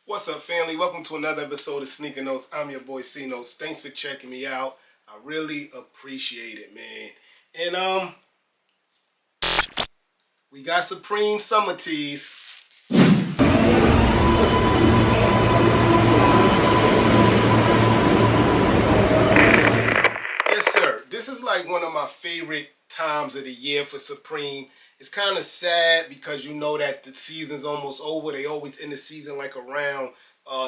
What's up, family? Welcome to another episode of Sneaker Notes. I'm your boy C Notes. Thanks for checking me out. I really appreciate it, man. And we got Supreme Summer Tees. Yes, sir. This is like one of my favorite times of the year for Supreme. It's kind of sad because you know that the season's almost over. They always end the season like around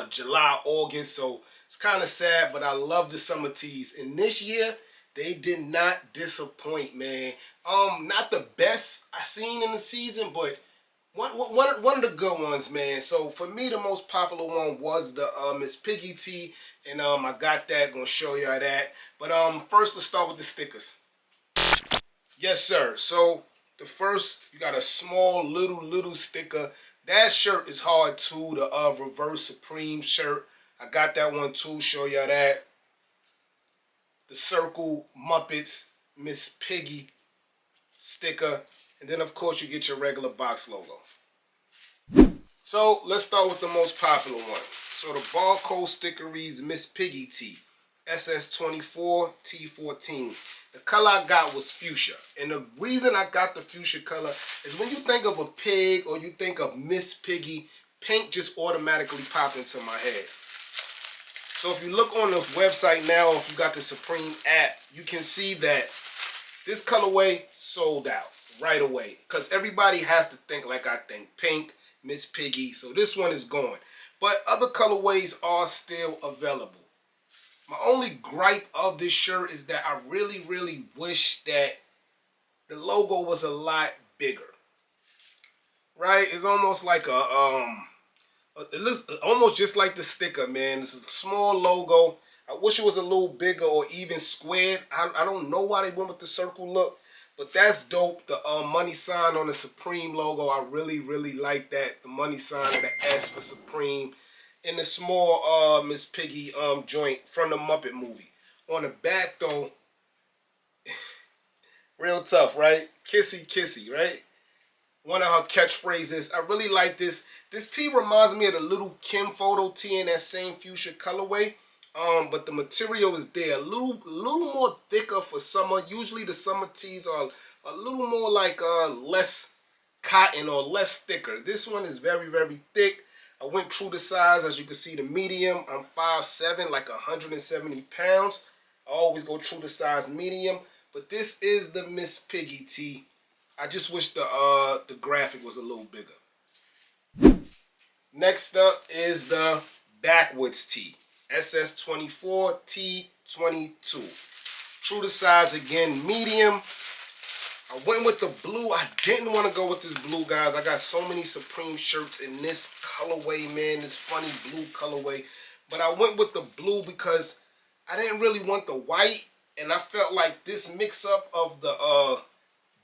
July, August. So it's kind of sad, but I love the summer tees. And this year, they did not disappoint, man. Not the best I seen in the season, but one of the good ones, man. So for me, the most popular one was the Miss Piggy tee. And I got that. Gonna show y'all that. But first, let's start with the stickers. Yes, sir. So the first, you got a small little sticker. That shirt is hard too. The Reverse Supreme shirt. I got that one too. Show y'all that. The Circle Muppets Miss Piggy sticker. And then of course you get your regular box logo. So let's start with the most popular one. So the barcode sticker reads Miss Piggy tee. SS24 T14. The color I got was fuchsia. And the reason I got the fuchsia color is when you think of a pig or you think of Miss Piggy, pink just automatically popped into my head. So if you look on the website now, if you got the Supreme app, you can see that this colorway sold out right away. Because everybody has to think like I think. Pink, Miss Piggy. So this one is gone. But other colorways are still available. My only gripe of this shirt is that I really wish that the logo was a lot bigger. Right? It's almost like it looks almost just like the sticker, man. It's a small logo. I wish it was a little bigger or even squared. I don't know why they went with the circle look, but that's dope. The money sign on the Supreme logo, I really like that. The money sign and the S for Supreme. In the small Miss Piggy joint from the Muppet movie. On the back though, real tough, right? Kissy kissy, right? One of her catchphrases. I really like this. This tee reminds me of the little Kim photo tee in that same fuchsia colorway. But the material is there. A little more thicker for summer. Usually the summer tees are a little more like less cotton or less thicker. This one is very thick. I went true to size. As you can see, the medium. I'm 5'7", like 170 pounds. I always go true to size medium. But this is the Miss Piggy tee. I just wish the graphic was a little bigger. Next up is the Backwoods tee. SS24 T22. True to size again, medium. I went with the blue. I didn't want to go with this blue, guys. I got so many Supreme shirts in this colorway, man. This funny blue colorway. But I went with the blue because I didn't really want the white. And I felt like this mix-up of the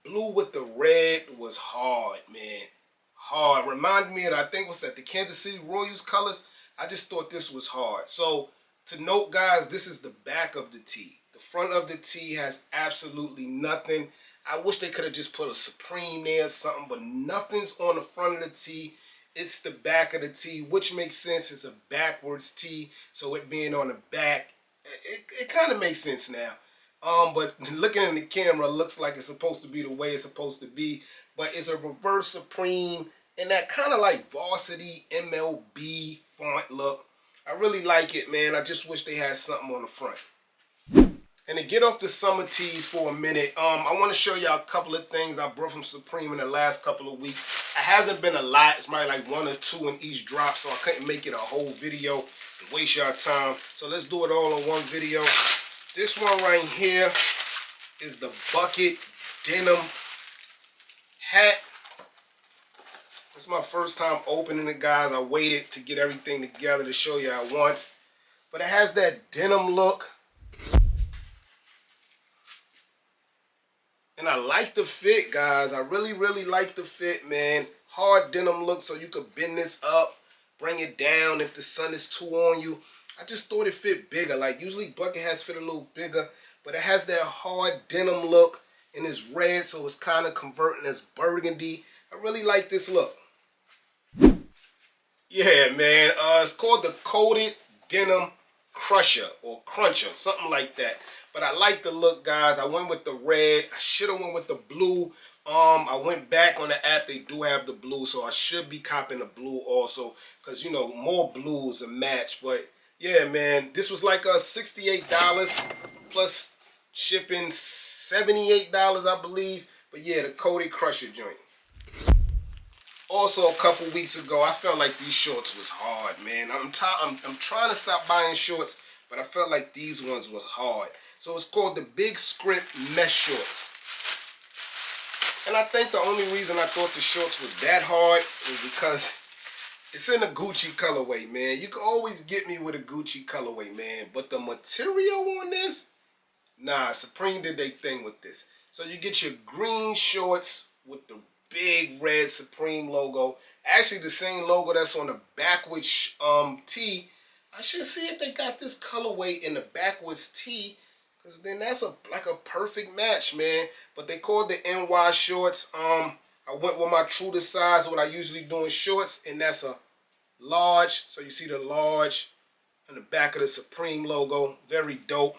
blue with the red was hard, man. Hard. Reminded me of, I think was that the Kansas City Royals colors. I just thought this was hard. So, to note, guys, this is the back of the tee. The front of the tee has absolutely nothing. I wish they could have just put a Supreme there or something, but nothing's on the front of the tee. It's the back of the tee, which makes sense. It's a backwards tee, so it being on the back, it kind of makes sense now. But looking in the camera, looks like it's supposed to be the way it's supposed to be, but it's a reverse Supreme and that kind of like varsity MLB font look. I really like it, man. I just wish they had something on the front. And to get off the summer tees for a minute, I want to show y'all a couple of things I brought from Supreme in the last couple of weeks. It hasn't been a lot. It's probably like 1 or 2 in each drop, so I couldn't make it a whole video and waste y'all time. So let's do it all in one video. This one right here is the bucket denim hat. It's my first time opening it, guys. I waited to get everything together to show you at once. But it has that denim look. And I like the fit, guys. I really like the fit, man. Hard denim look, so you could bend this up, bring it down if the sun is too on you. I just thought it fit bigger. Like, usually bucket hats fit a little bigger, but it has that hard denim look, and it's red, so it's kind of converting as burgundy. I really like this look. Yeah, man. It's called the Coated Denim Crusher or Cruncher, something like that. But I like the look, guys. I went with the red. I should have went with the blue. I went back on the app. They do have the blue, so I should be copping the blue also, because you know more blue is a match. But yeah, man, this was like $68 plus shipping, $78, I believe. But yeah, the Coated Crusher joint. Also, a couple weeks ago, I felt like these shorts was hard, man. I'm trying to stop buying shorts, but I felt like these ones was hard. So it's called the Big Script Mesh Shorts. And I think the only reason I thought the shorts was that hard is because it's in a Gucci colorway, man. You can always get me with a Gucci colorway, man. But the material on this, nah, Supreme did their thing with this. So you get your green shorts with the big red Supreme logo. Actually, the same logo that's on the backwards tee. I should see if they got this colorway in the backwards tee, because then that's like a perfect match, man. But they called the NY shorts. I went with my true to size, what I usually do in shorts, and that's a large. So you see the large on the back of the Supreme logo. Very dope.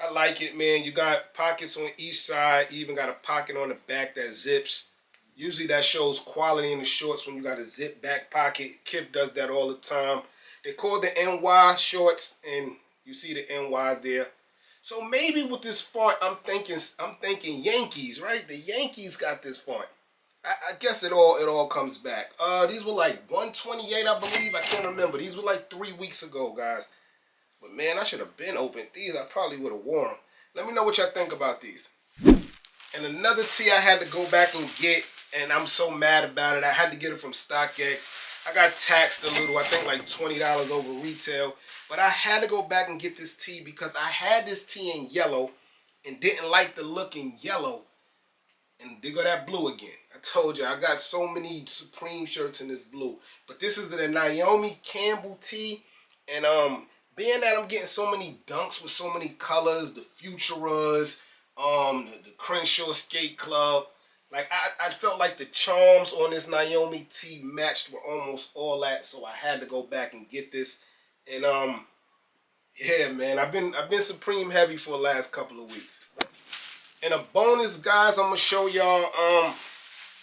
I like it, man. You got pockets on each side. You even got a pocket on the back that zips. Usually that shows quality in the shorts when you got a zip back pocket. Kith does that all the time. They call the NY shorts, and you see the NY there. So maybe with this font, I'm thinking Yankees, right? The Yankees got this font. I guess it all comes back. These were like $128, I believe. I can't remember. These were like 3 weeks ago, guys. But man, I should have been opened these. I probably would have worn them. Let me know what y'all think about these. And another tee I had to go back and get, and I'm so mad about it. I had to get it from StockX. I got taxed a little, I think like $20 over retail. But I had to go back and get this tee because I had this tee in yellow and didn't like the look in yellow. And there go that blue again. I told you, I got so many Supreme shirts in this blue. But this is the Naomi Campbell tee. And being that I'm getting so many dunks with so many colors, the Futuras, the Crenshaw Skate Club, like I felt like the charms on this Naomi tee matched with almost all that, so I had to go back and get this. And yeah, man, I've been Supreme heavy for the last couple of weeks. And a bonus, guys, I'm gonna show y'all.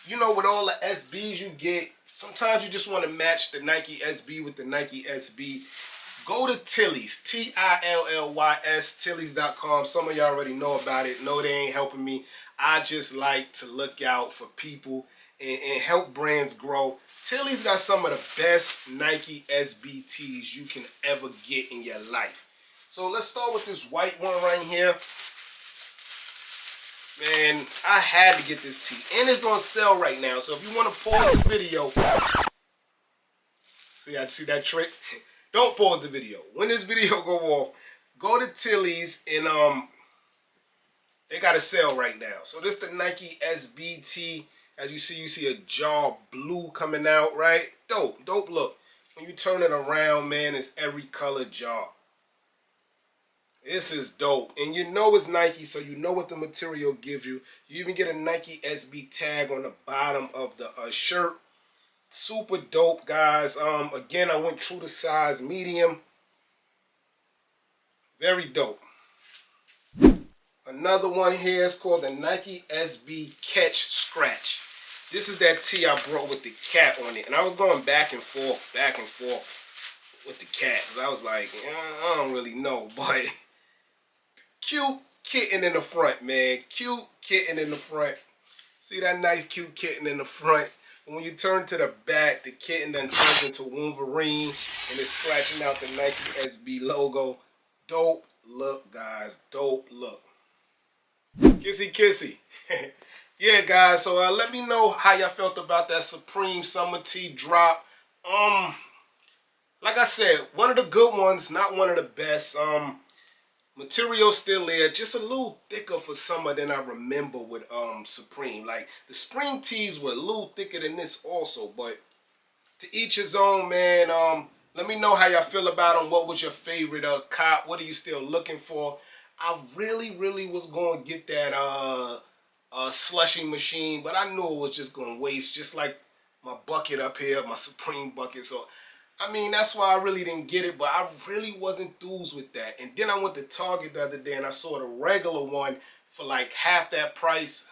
You know, with all the SBs you get, sometimes you just want to match the Nike SB with the Nike SB. Go to Tilly's, Tillys, Tillys.com. Some of y'all already know about it. No, they ain't helping me. I just like to look out for people and help brands grow. Tilly's got some of the best Nike SB tees you can ever get in your life. So let's start with this white one right here. Man, I had to get this tee. And it's on sale right now. So if you want to pause the video. See, I see that trick? Don't pause the video. When this video go off, go to Tilly's and they got a sale right now. So this the Nike SBT. As you see a jar blue coming out, right? Dope look. When you turn it around, man, it's every color jar. This is dope. And you know it's Nike, so you know what the material gives you. You even get a Nike SB tag on the bottom of the shirt. Super dope, guys. Again, I went true to size medium. Very dope. Another one here is called the Nike SB Catch Scratch. This is that tee I brought with the cat on it. And I was going back and forth with the cat. Because I was like, I don't really know. But cute kitten in the front, man. Cute kitten in the front. See that nice cute kitten in the front? And when you turn to the back, the kitten then turns into Wolverine and it's scratching out the Nike SB logo. Dope look, guys. Dope look. Kissy, kissy. Yeah, guys. So let me know how y'all felt about that Supreme Summer Tee drop. Like I said, one of the good ones, not one of the best. Material still there, just a little thicker for summer than I remember with Supreme. Like the spring tees were a little thicker than this also, but to each his own, man. Let me know how y'all feel about them. What was your favorite cop? What are you still looking for? I really was gonna get that slushy machine, but I knew it was just gonna waste, just like my bucket up here, my Supreme bucket. So, I mean, that's why I really didn't get it, but I really was enthused with that. And then I went to Target the other day and I saw the regular one for like half that price.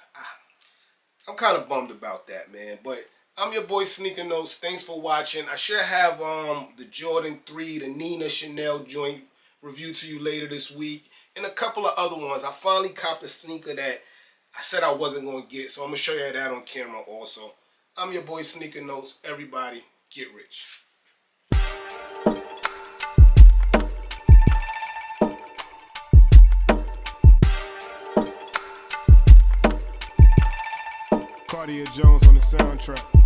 I'm kind of bummed about that, man. But I'm your boy Sneaker Notes. Thanks for watching. I should have the Jordan 3, the Nina Chanel joint review to you later this week. And a couple of other ones. I finally copped a sneaker that I said I wasn't going to get. So I'm going to show you that on camera also. I'm your boy Sneaker Notes. Everybody, get rich. Cartier Jones on the soundtrack.